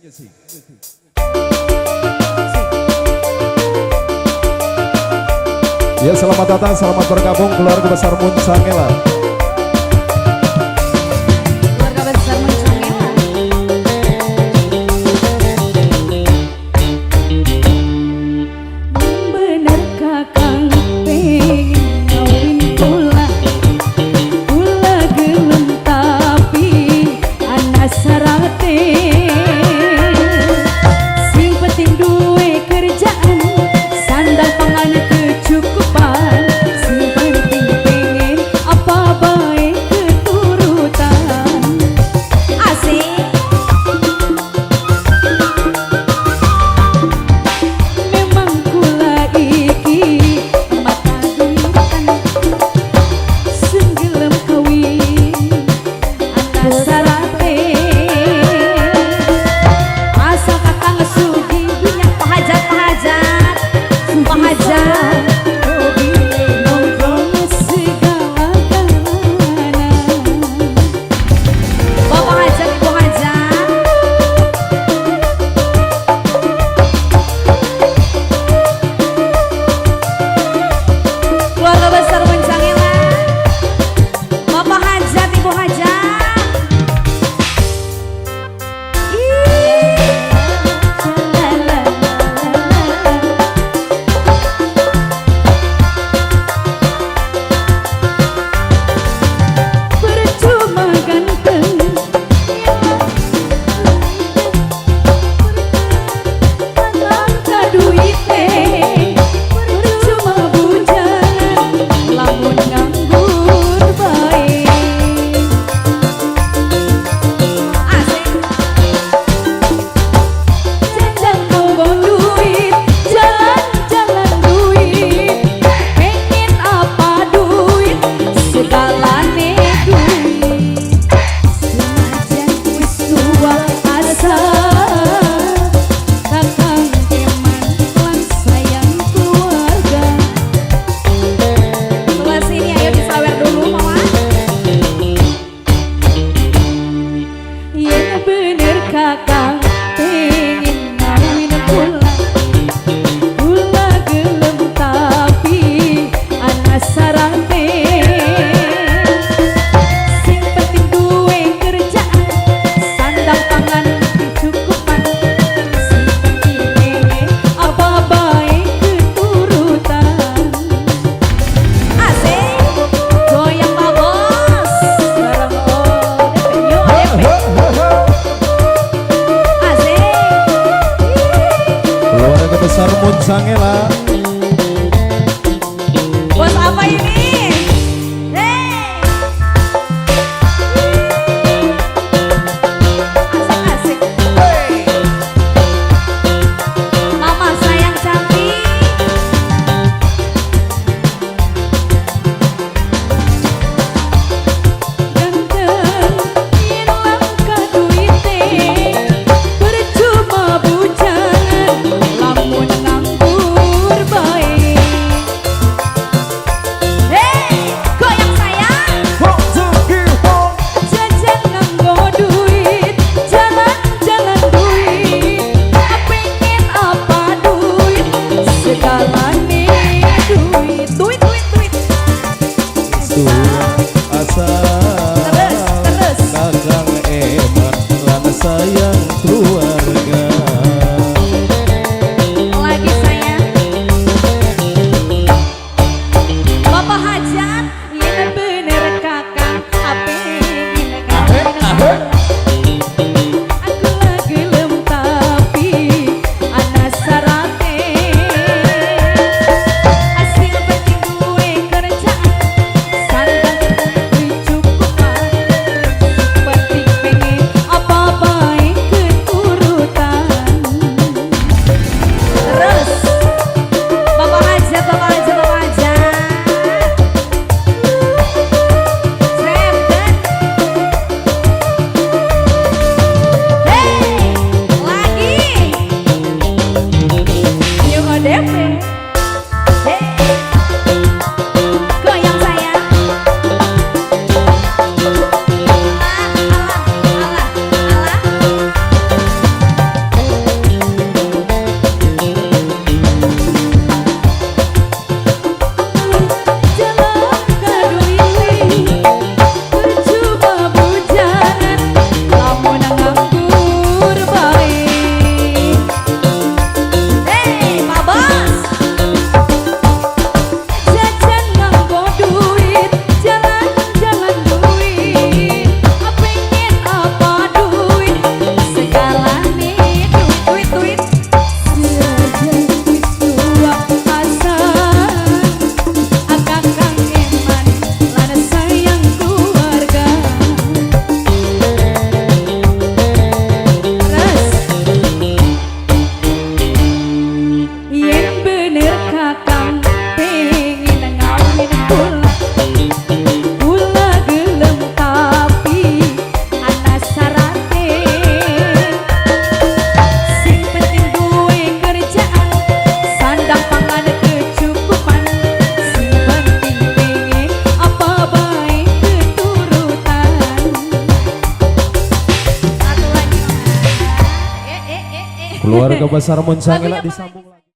Ya, selamat datang, selamat bergabung keluarga besar Munsangela. Keluarga besar Munsangela. Bener kakang pengen ngawin pula gelem tapi anak sarate. Sing penting duwe kerjaan, sandang pangan kecukupan. Sing penting pengen apa baik keturutan. Asik. Memang kula iki mata duitan, senggelem kawin anak sarate. Asal kakang sugih dunya pahajat nongkrong segala galana. Bapak hajat, ibu hajat, keluarga besar Munsangela. Bapak hajat, ibu hajat. Percuma ganteng, langka duite. Percuma bujangan, lamun nganggur bae. Asik. Jangan bawa duit, jalan-jalan duit. Pengen apa duit, segalane duit. Senajan wis tua asa, kakang keman lan sayang keluarga. Sebelah sini ayo disawer dulu mama. Ya bener kakang pengen ngawin pula gelem tapi anak sarate. Sing penting duwe kerjaan, sandang pangan kecukupan. Sing penting pengen apa baik keturutan. Asik, goyang Pak Bos bareng ODP. Asik. Keluarga besar Munsangela. Bos apa ini? Hey. Asik-asik. Mama sayang cantik. Ganteng ilang ka duite, percuma bujangan lamun nganggur Keluarga besar Muncangila disambung.